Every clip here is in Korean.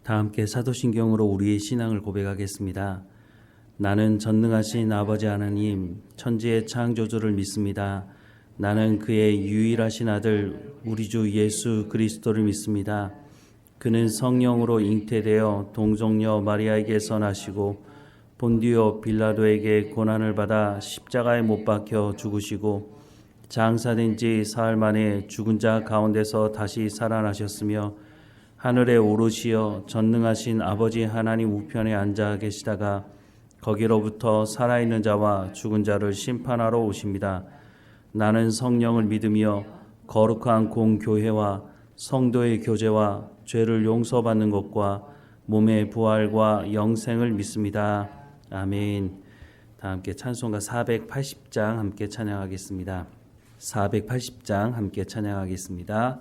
다 함께 사도신경으로 우리의 신앙을 고백하겠습니다. 나는 전능하신 아버지 하나님, 천지의 창조주를 믿습니다. 나는 그의 유일하신 아들 우리 주 예수 그리스도를 믿습니다. 그는 성령으로 잉태되어 동정녀 마리아에게서 나시고 본디오 빌라도에게 고난을 받아 십자가에 못 박혀 죽으시고 장사된 지 사흘 만에 죽은 자 가운데서 다시 살아나셨으며 하늘에 오르시어 전능하신 아버지 하나님 우편에 앉아 계시다가 거기로부터 살아있는 자와 죽은 자를 심판하러 오십니다. 나는 성령을 믿으며 거룩한 공교회와 성도의 교제와 죄를 용서받는 것과 몸의 부활과 영생을 믿습니다. 아멘. 다 함께 찬송가 480장 함께 찬양하겠습니다. 480장 함께 찬양하겠습니다.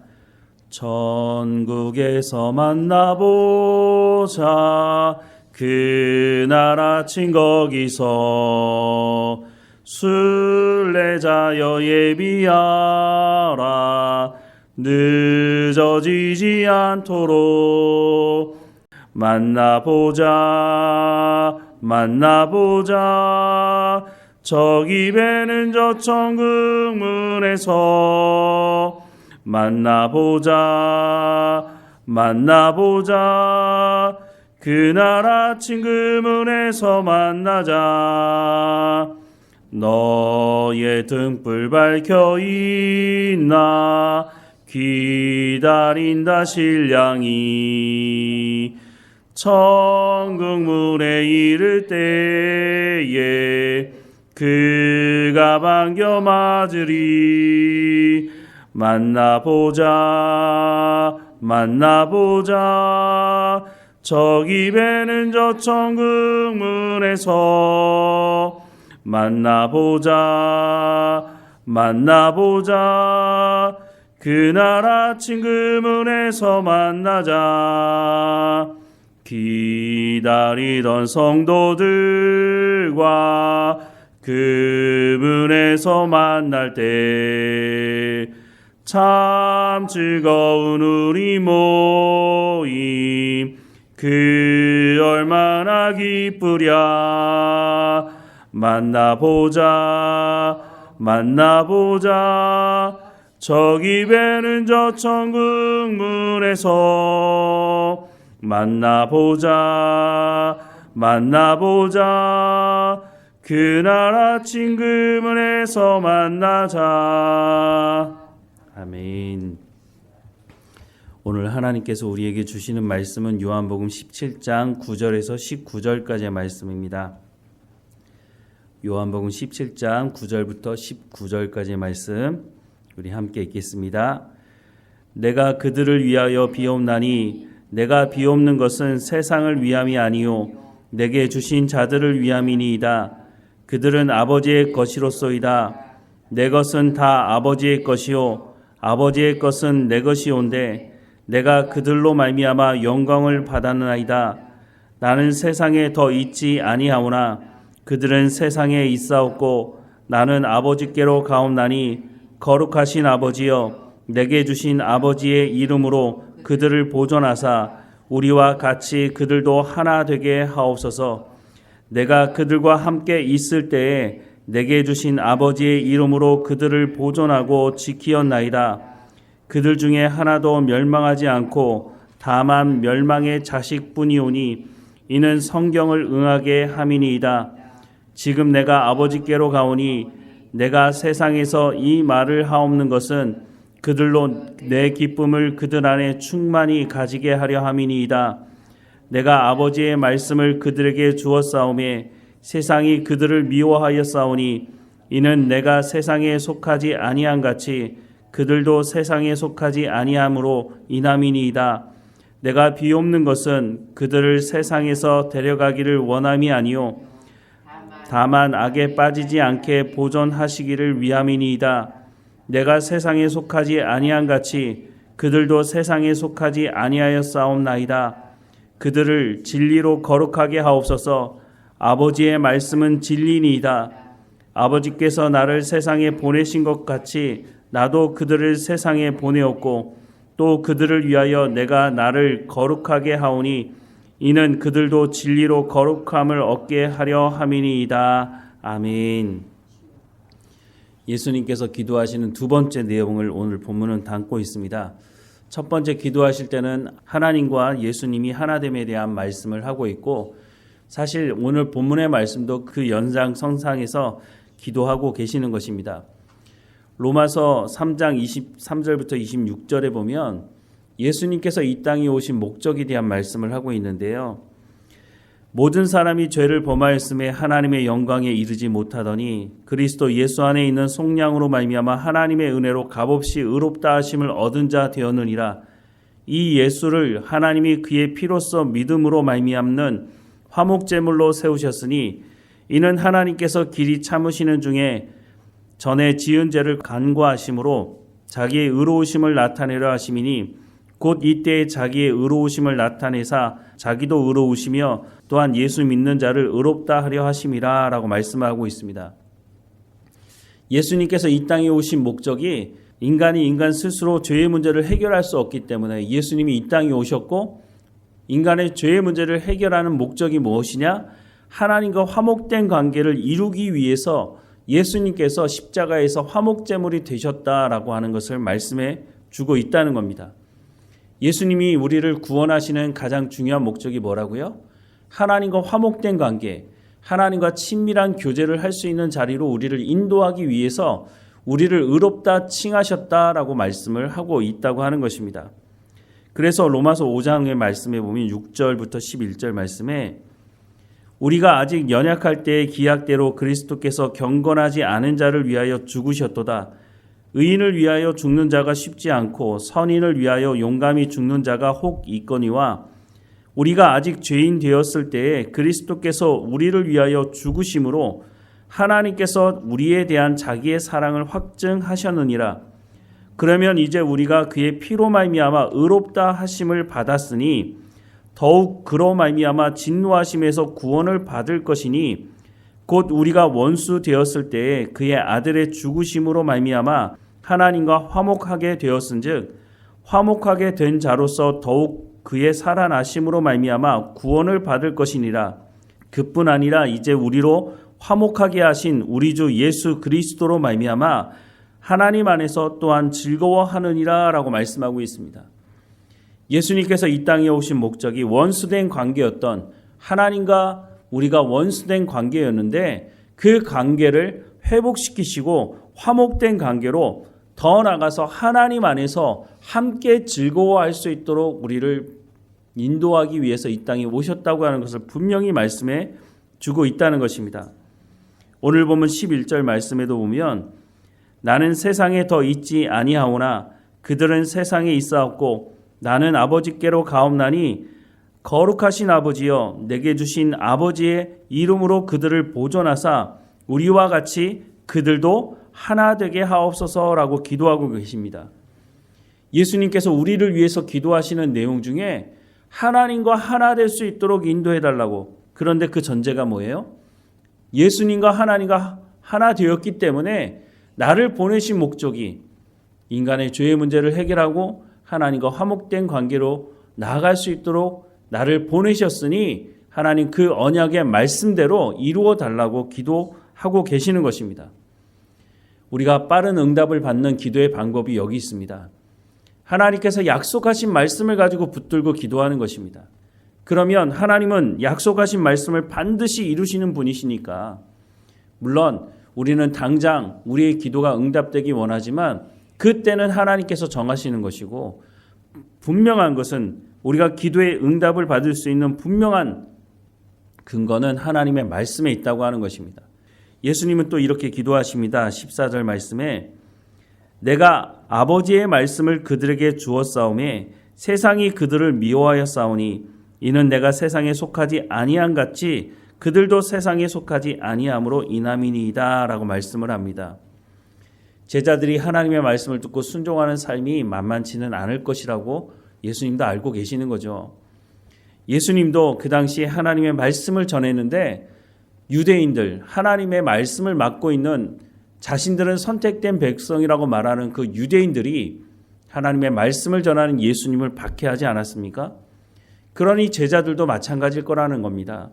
천국에서 만나보자 그날 아침 거기서 순례자여 예비하라 늦어지지 않도록 만나보자 저기 배는 저 천국 문에서 만나보자 그날 아침 그 문에서 만나자 너의 등불 밝혀 있나 기다린다 신랑이 천국 문에 이를 때에 그가 반겨 맞으리 만나보자 저기 배는 저 천국 문에서 만나보자 그날 아침 그 문에서 만나자 기다리던 성도들과 그 문에서 만날 때 참 즐거운 우리 모임 그 얼마나 기쁘랴 만나보자 저기 배는 저 천국 문에서 만나보자 그날 아침 그 문에서 만나자. 아멘. 오늘 하나님께서 우리에게 주시는 말씀은 요한복음 17장 9절에서 19절까지의 말씀입니다. 요한복음 17장 9절부터 19절까지의 말씀 우리 함께 읽겠습니다. 내가 그들을 위하여 비옵나니 내가 비옵는 것은 세상을 위함이 아니요 내게 주신 자들을 위함이니이다. 그들은 아버지의 것이로소이다. 내 것은 다 아버지의 것이요 아버지의 것은 내 것이온데 내가 그들로 말미암아 영광을 받았나이다. 나는 세상에 더 있지 아니하오나 그들은 세상에 있사옵고 나는 아버지께로 가옵나니 거룩하신 아버지여 내게 주신 아버지의 이름으로 그들을 보존하사 우리와 같이 그들도 하나 되게 하옵소서. 내가 그들과 함께 있을 때에 내게 주신 아버지의 이름으로 그들을 보존하고 지키었나이다. 그들 중에 하나도 멸망하지 않고 다만 멸망의 자식뿐이오니 이는 성경을 응하게 함이니이다. 지금 내가 아버지께로 가오니 내가 세상에서 이 말을 하옵는 것은 그들로 내 기쁨을 그들 안에 충만히 가지게 하려 함이니이다. 내가 아버지의 말씀을 그들에게 주었사오매 세상이 그들을 미워하였사오니 이는 내가 세상에 속하지 아니한 같이 그들도 세상에 속하지 아니함으로 인함이니이다. 내가 비옵는 것은 그들을 세상에서 데려가기를 원함이 아니요 다만 악에 빠지지 않게 보존하시기를 위함이니이다. 내가 세상에 속하지 아니한 같이 그들도 세상에 속하지 아니하였사옵나이다. 그들을 진리로 거룩하게 하옵소서. 아버지의 말씀은 진리니이다. 아버지께서 나를 세상에 보내신 것 같이 나도 그들을 세상에 보내었고 또 그들을 위하여 내가 나를 거룩하게 하오니 이는 그들도 진리로 거룩함을 얻게 하려 함이니이다. 아멘. 예수님께서 기도하시는 두 번째 내용을 오늘 본문은 담고 있습니다. 첫 번째 기도하실 때는 하나님과 예수님이 하나됨에 대한 말씀을 하고 있고, 사실 오늘 본문의 말씀도 그 연장선상에서 기도하고 계시는 것입니다. 로마서 3장 23절부터 26절에 보면 예수님께서 이 땅에 오신 목적에 대한 말씀을 하고 있는데요. 모든 사람이 죄를 범하였음에 하나님의 영광에 이르지 못하더니 그리스도 예수 안에 있는 속량으로 말미암아 하나님의 은혜로 값없이 의롭다 하심을 얻은 자 되었느니라. 이 예수를 하나님이 그의 피로써 믿음으로 말미암는 화목제물로 세우셨으니 이는 하나님께서 길이 참으시는 중에 전에 지은 죄를 간과하심으로 자기의 의로우심을 나타내려 하심이니 곧 이때에 자기의 의로우심을 나타내사 자기도 의로우시며 또한 예수 믿는 자를 의롭다 하려 하심이라 라고 말씀하고 있습니다. 예수님께서 이 땅에 오신 목적이 인간이 인간 스스로 죄의 문제를 해결할 수 없기 때문에 예수님이 이 땅에 오셨고, 인간의 죄의 문제를 해결하는 목적이 무엇이냐? 하나님과 화목된 관계를 이루기 위해서 예수님께서 십자가에서 화목제물이 되셨다라고 하는 것을 말씀해 주고 있다는 겁니다. 예수님이 우리를 구원하시는 가장 중요한 목적이 뭐라고요? 하나님과 화목된 관계, 하나님과 친밀한 교제를 할 수 있는 자리로 우리를 인도하기 위해서 우리를 의롭다 칭하셨다라고 말씀을 하고 있다고 하는 것입니다. 그래서 로마서 5장의 말씀에 보면 6절부터 11절 말씀에 우리가 아직 연약할 때의 기약대로 그리스도께서 경건하지 않은 자를 위하여 죽으셨도다. 의인을 위하여 죽는 자가 쉽지 않고 선인을 위하여 용감히 죽는 자가 혹 있거니와 우리가 아직 죄인 되었을 때에 그리스도께서 우리를 위하여 죽으심으로 하나님께서 우리에 대한 자기의 사랑을 확증하셨느니라. 그러면 이제 우리가 그의 피로 말미암아 의롭다 하심을 받았으니 더욱 그로 말미암아 진노하심에서 구원을 받을 것이니 곧 우리가 원수 되었을 때에 그의 아들의 죽으심으로 말미암아 하나님과 화목하게 되었은즉 화목하게 된 자로서 더욱 그의 살아나심으로 말미암아 구원을 받을 것이니라. 그뿐 아니라 이제 우리로 화목하게 하신 우리 주 예수 그리스도로 말미암아 하나님 안에서 또한 즐거워하느니라 라고 말씀하고 있습니다. 예수님께서 이 땅에 오신 목적이 원수된 관계였던, 하나님과 우리가 원수된 관계였는데 그 관계를 회복시키시고 화목된 관계로 더 나아가서 하나님 안에서 함께 즐거워할 수 있도록 우리를 인도하기 위해서 이 땅에 오셨다고 하는 것을 분명히 말씀해 주고 있다는 것입니다. 오늘 보면 11절 말씀에도 보면 나는 세상에 더 있지 아니하오나 그들은 세상에 있사옵고 나는 아버지께로 가옵나니 거룩하신 아버지여 내게 주신 아버지의 이름으로 그들을 보존하사 우리와 같이 그들도 하나 되게 하옵소서라고 기도하고 계십니다. 예수님께서 우리를 위해서 기도하시는 내용 중에 하나님과 하나 될 수 있도록 인도해달라고. 그런데 그 전제가 뭐예요? 예수님과 하나님과 하나 되었기 때문에 나를 보내신 목적이 인간의 죄의 문제를 해결하고 하나님과 화목된 관계로 나아갈 수 있도록 나를 보내셨으니 하나님 그 언약의 말씀대로 이루어 달라고 기도하고 계시는 것입니다. 우리가 빠른 응답을 받는 기도의 방법이 여기 있습니다. 하나님께서 약속하신 말씀을 가지고 붙들고 기도하는 것입니다. 그러면 하나님은 약속하신 말씀을 반드시 이루시는 분이시니까, 물론 우리는 당장 우리의 기도가 응답되기 원하지만 그때는 하나님께서 정하시는 것이고, 분명한 것은 우리가 기도의 응답을 받을 수 있는 분명한 근거는 하나님의 말씀에 있다고 하는 것입니다. 예수님은 또 이렇게 기도하십니다. 14절 말씀에 내가 아버지의 말씀을 그들에게 주었사오매 세상이 그들을 미워하였사오니 이는 내가 세상에 속하지 아니한 같이 그들도 세상에 속하지 아니함으로 인함이니이다 라고 말씀을 합니다. 제자들이 하나님의 말씀을 듣고 순종하는 삶이 만만치는 않을 것이라고 예수님도 알고 계시는 거죠. 예수님도 그 당시에 하나님의 말씀을 전했는데 유대인들, 하나님의 말씀을 맡고 있는 자신들은 선택된 백성이라고 말하는 그 유대인들이 하나님의 말씀을 전하는 예수님을 박해하지 않았습니까? 그러니 제자들도 마찬가지일 거라는 겁니다.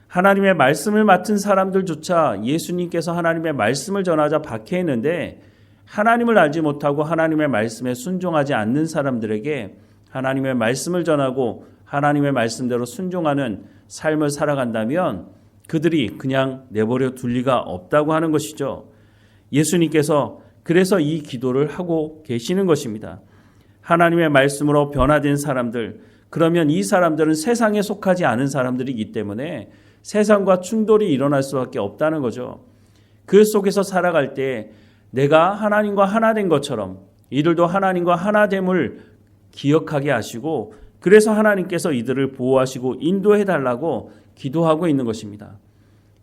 하나님의 말씀을 맡은 사람들조차 예수님께서 하나님의 말씀을 전하자 박해했는데 하나님을 알지 못하고 하나님의 말씀에 순종하지 않는 사람들에게 하나님의 말씀을 전하고 하나님의 말씀대로 순종하는 삶을 살아간다면 그들이 그냥 내버려 둘 리가 없다고 하는 것이죠. 예수님께서 그래서 이 기도를 하고 계시는 것입니다. 하나님의 말씀으로 변화된 사람들, 그러면 이 사람들은 세상에 속하지 않은 사람들이기 때문에 세상과 충돌이 일어날 수밖에 없다는 거죠. 그 속에서 살아갈 때 내가 하나님과 하나 된 것처럼 이들도 하나님과 하나됨을 기억하게 하시고 그래서 하나님께서 이들을 보호하시고 인도해 달라고 기도하고 있는 것입니다.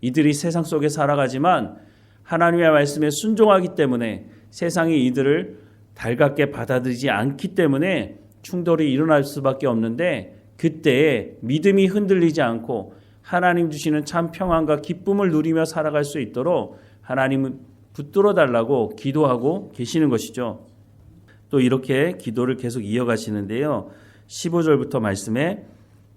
이들이 세상 속에 살아가지만 하나님의 말씀에 순종하기 때문에 세상이 이들을 달갑게 받아들이지 않기 때문에 충돌이 일어날 수밖에 없는데 그때에 믿음이 흔들리지 않고 하나님 주시는 참 평안과 기쁨을 누리며 살아갈 수 있도록 하나님은 붙들어 달라고 기도하고 계시는 것이죠. 또 이렇게 기도를 계속 이어가시는데요. 15절부터 말씀에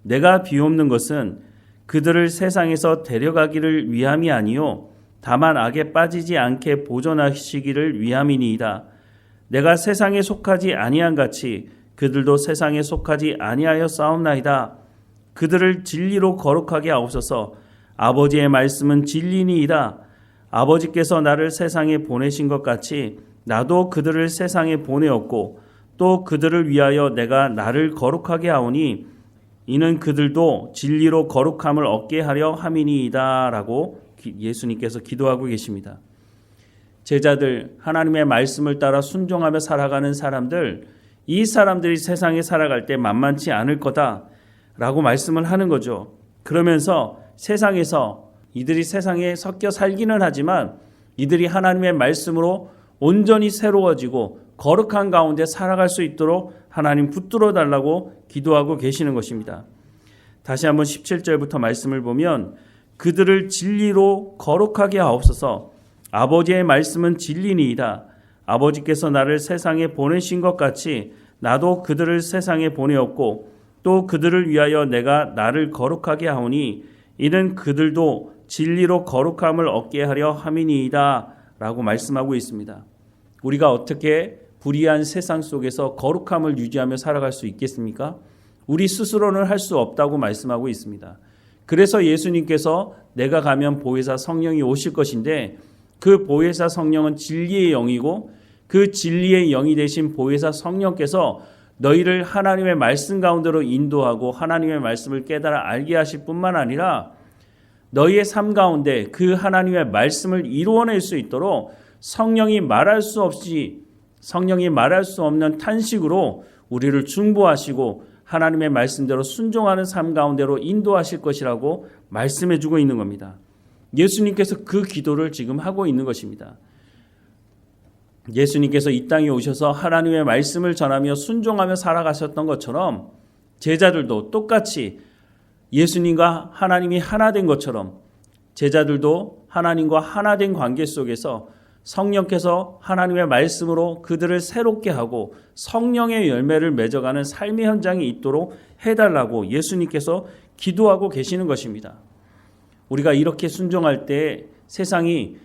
내가 비옵는 것은 그들을 세상에서 데려가기를 위함이 아니요 다만 악에 빠지지 않게 보존하시기를 위함이니이다. 내가 세상에 속하지 아니한 같이 그들도 세상에 속하지 아니하여 싸움나이다. 그들을 진리로 거룩하게 하옵소서. 아버지의 말씀은 진리니이다. 아버지께서 나를 세상에 보내신 것 같이 나도 그들을 세상에 보내었고 또 그들을 위하여 내가 나를 거룩하게 하오니 이는 그들도 진리로 거룩함을 얻게 하려 함이니이다 라고 예수님께서 기도하고 계십니다. 제자들, 하나님의 말씀을 따라 순종하며 살아가는 사람들, 이 사람들이 세상에 살아갈 때 만만치 않을 거다 라고 말씀을 하는 거죠. 그러면서 세상에서 이들이 세상에 섞여 살기는 하지만 이들이 하나님의 말씀으로 온전히 새로워지고 거룩한 가운데 살아갈 수 있도록 하나님 붙들어 달라고 기도하고 계시는 것입니다. 다시 한번 17절부터 말씀을 보면 그들을 진리로 거룩하게 하옵소서. 아버지의 말씀은 진리니이다. 아버지께서 나를 세상에 보내신 것 같이 나도 그들을 세상에 보내었고 또 그들을 위하여 내가 나를 거룩하게 하오니 이는 그들도 진리로 거룩함을 얻게 하려 함이니이다 라고 말씀하고 있습니다. 우리가 어떻게 불의한 세상 속에서 거룩함을 유지하며 살아갈 수 있겠습니까? 우리 스스로는 할 수 없다고 말씀하고 있습니다. 그래서 예수님께서 내가 가면 보혜사 성령이 오실 것인데 그 보혜사 성령은 진리의 영이고 그 진리의 영이 되신 보혜사 성령께서 너희를 하나님의 말씀 가운데로 인도하고 하나님의 말씀을 깨달아 알게 하실 뿐만 아니라 너희의 삶 가운데 그 하나님의 말씀을 이루어낼 수 있도록 성령이 말할 수 없는 탄식으로 우리를 중보하시고 하나님의 말씀대로 순종하는 삶 가운데로 인도하실 것이라고 말씀해 주고 있는 겁니다. 예수님께서 그 기도를 지금 하고 있는 것입니다. 예수님께서 이 땅에 오셔서 하나님의 말씀을 전하며 순종하며 살아가셨던 것처럼 제자들도 똑같이 예수님과 하나님이 하나 된 것처럼 제자들도 하나님과 하나 된 관계 속에서 성령께서 하나님의 말씀으로 그들을 새롭게 하고 성령의 열매를 맺어가는 삶의 현장이 있도록 해달라고 예수님께서 기도하고 계시는 것입니다. 우리가 이렇게 순종할 때 세상이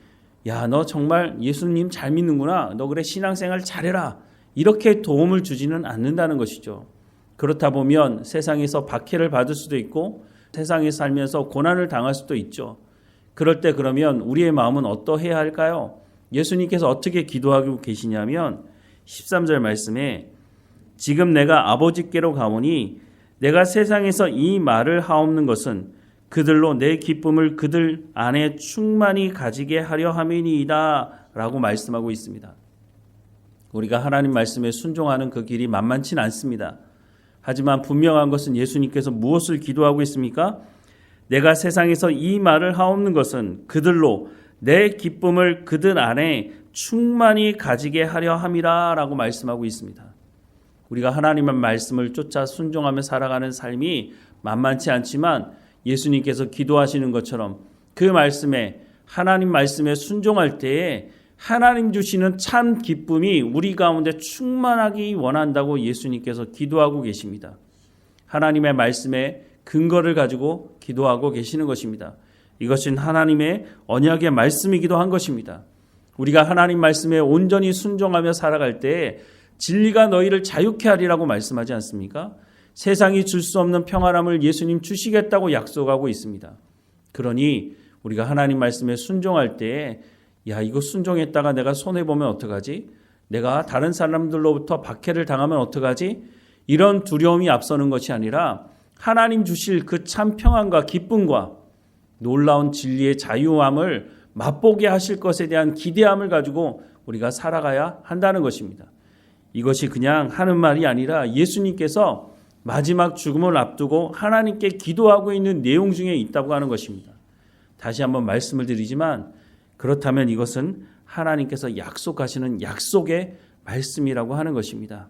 야, 너 정말 예수님 잘 믿는구나. 너 그래 신앙생활 잘해라. 이렇게 도움을 주지는 않는다는 것이죠. 그렇다 보면 세상에서 박해를 받을 수도 있고 세상에 살면서 고난을 당할 수도 있죠. 그럴 때 그러면 우리의 마음은 어떠해야 할까요? 예수님께서 어떻게 기도하고 계시냐면 13절 말씀에 지금 내가 아버지께로 가오니 내가 세상에서 이 말을 하옵는 것은 그들로 내 기쁨을 그들 안에 충만히 가지게 하려 함이니이다 라고 말씀하고 있습니다. 우리가 하나님 말씀에 순종하는 그 길이 만만치는 않습니다. 하지만 분명한 것은 예수님께서 무엇을 기도하고 있습니까? 내가 세상에서 이 말을 하옵는 것은 그들로 내 기쁨을 그들 안에 충만히 가지게 하려 함이라 라고 말씀하고 있습니다. 우리가 하나님의 말씀을 쫓아 순종하며 살아가는 삶이 만만치 않지만 예수님께서 기도하시는 것처럼 그 말씀에 하나님 말씀에 순종할 때에 하나님 주시는 참 기쁨이 우리 가운데 충만하기 원한다고 예수님께서 기도하고 계십니다. 하나님의 말씀에 근거를 가지고 기도하고 계시는 것입니다. 이것은 하나님의 언약의 말씀이기도 한 것입니다. 우리가 하나님 말씀에 온전히 순종하며 살아갈 때에 진리가 너희를 자유케 하리라고 말씀하지 않습니까? 세상이 줄 수 없는 평안함을 예수님 주시겠다고 약속하고 있습니다. 그러니 우리가 하나님 말씀에 순종할 때에 이거 순종했다가 내가 손해보면 어떡하지? 내가 다른 사람들로부터 박해를 당하면 어떡하지? 이런 두려움이 앞서는 것이 아니라 하나님 주실 그 참 평안과 기쁨과 놀라운 진리의 자유함을 맛보게 하실 것에 대한 기대함을 가지고 우리가 살아가야 한다는 것입니다. 이것이 그냥 하는 말이 아니라 예수님께서 마지막 죽음을 앞두고 하나님께 기도하고 있는 내용 중에 있다고 하는 것입니다. 다시 한번 말씀을 드리지만 그렇다면 이것은 하나님께서 약속하시는 약속의 말씀이라고 하는 것입니다.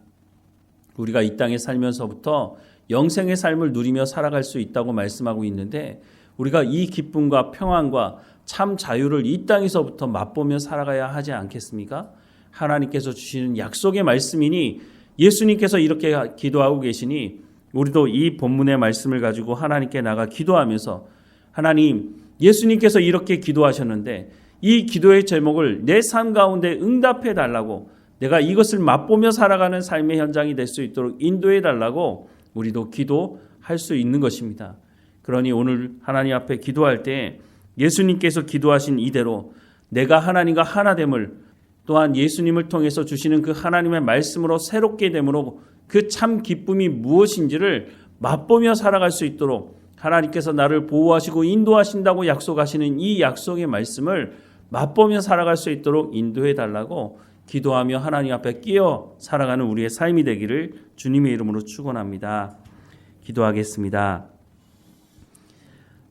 우리가 이 땅에 살면서부터 영생의 삶을 누리며 살아갈 수 있다고 말씀하고 있는데 우리가 이 기쁨과 평안과 참 자유를 이 땅에서부터 맛보며 살아가야 하지 않겠습니까? 하나님께서 주시는 약속의 말씀이니 예수님께서 이렇게 기도하고 계시니 우리도 이 본문의 말씀을 가지고 하나님께 나가 기도하면서 하나님, 예수님께서 이렇게 기도하셨는데 이 기도의 제목을 내 삶 가운데 응답해 달라고 내가 이것을 맛보며 살아가는 삶의 현장이 될 수 있도록 인도해 달라고 우리도 기도할 수 있는 것입니다. 그러니 오늘 하나님 앞에 기도할 때 예수님께서 기도하신 이대로 내가 하나님과 하나됨을 또한 예수님을 통해서 주시는 그 하나님의 말씀으로 새롭게 됨으로 그 참 기쁨이 무엇인지를 맛보며 살아갈 수 있도록 하나님께서 나를 보호하시고 인도하신다고 약속하시는 이 약속의 말씀을 맛보며 살아갈 수 있도록 인도해 달라고 기도하며 하나님 앞에 끼어 살아가는 우리의 삶이 되기를 주님의 이름으로 축원합니다. 기도하겠습니다.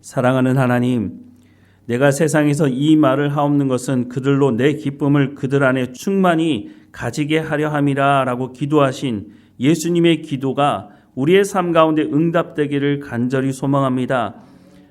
사랑하는 하나님, 내가 세상에서 이 말을 하옵는 것은 그들로 내 기쁨을 그들 안에 충만히 가지게 하려 함이라 라고 기도하신 예수님의 기도가 우리의 삶 가운데 응답되기를 간절히 소망합니다.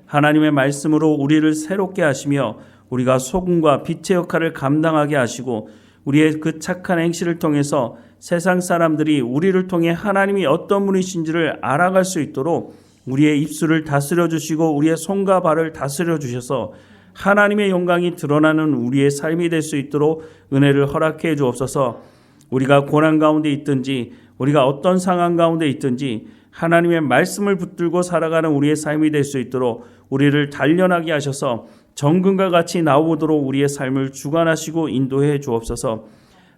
하나님의 말씀으로 우리를 새롭게 하시며 우리가 소금과 빛의 역할을 감당하게 하시고 우리의 그 착한 행실을 통해서 세상 사람들이 우리를 통해 하나님이 어떤 분이신지를 알아갈 수 있도록 우리의 입술을 다스려 주시고 우리의 손과 발을 다스려 주셔서 하나님의 영광이 드러나는 우리의 삶이 될 수 있도록 은혜를 허락해 주옵소서. 우리가 고난 가운데 있든지 우리가 어떤 상황 가운데 있든지 하나님의 말씀을 붙들고 살아가는 우리의 삶이 될 수 있도록 우리를 단련하게 하셔서 정금과 같이 나오도록 우리의 삶을 주관하시고 인도해 주옵소서.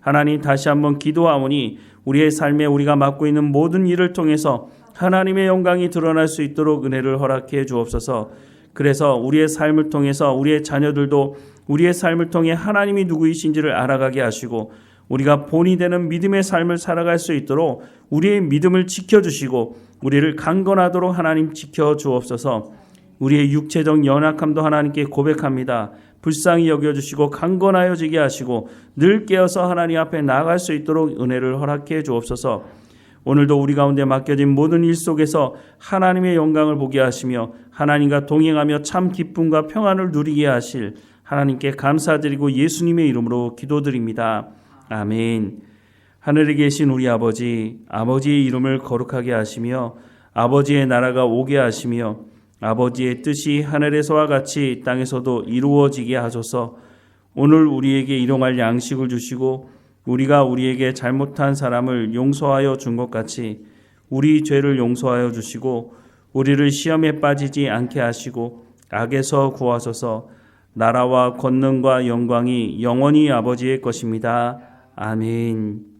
하나님, 다시 한번 기도하오니 우리의 삶에 우리가 맡고 있는 모든 일을 통해서 하나님의 영광이 드러날 수 있도록 은혜를 허락해 주옵소서. 그래서 우리의 삶을 통해서 우리의 자녀들도 우리의 삶을 통해 하나님이 누구이신지를 알아가게 하시고 우리가 본이 되는 믿음의 삶을 살아갈 수 있도록 우리의 믿음을 지켜주시고 우리를 강건하도록 하나님 지켜주옵소서. 우리의 육체적 연약함도 하나님께 고백합니다. 불쌍히 여겨주시고 강건하여지게 하시고 늘 깨어서 하나님 앞에 나아갈 수 있도록 은혜를 허락해 주옵소서. 오늘도 우리 가운데 맡겨진 모든 일 속에서 하나님의 영광을 보게 하시며 하나님과 동행하며 참 기쁨과 평안을 누리게 하실 하나님께 감사드리고 예수님의 이름으로 기도드립니다. 아멘. 하늘에 계신 우리 아버지, 아버지의 이름을 거룩하게 하시며 아버지의 나라가 오게 하시며 아버지의 뜻이 하늘에서와 같이 땅에서도 이루어지게 하소서. 오늘 우리에게 일용할 양식을 주시고 우리가 우리에게 잘못한 사람을 용서하여 준 것 같이 우리 죄를 용서하여 주시고 우리를 시험에 빠지지 않게 하시고 악에서 구하소서. 나라와 권능과 영광이 영원히 아버지의 것입니다. 아멘.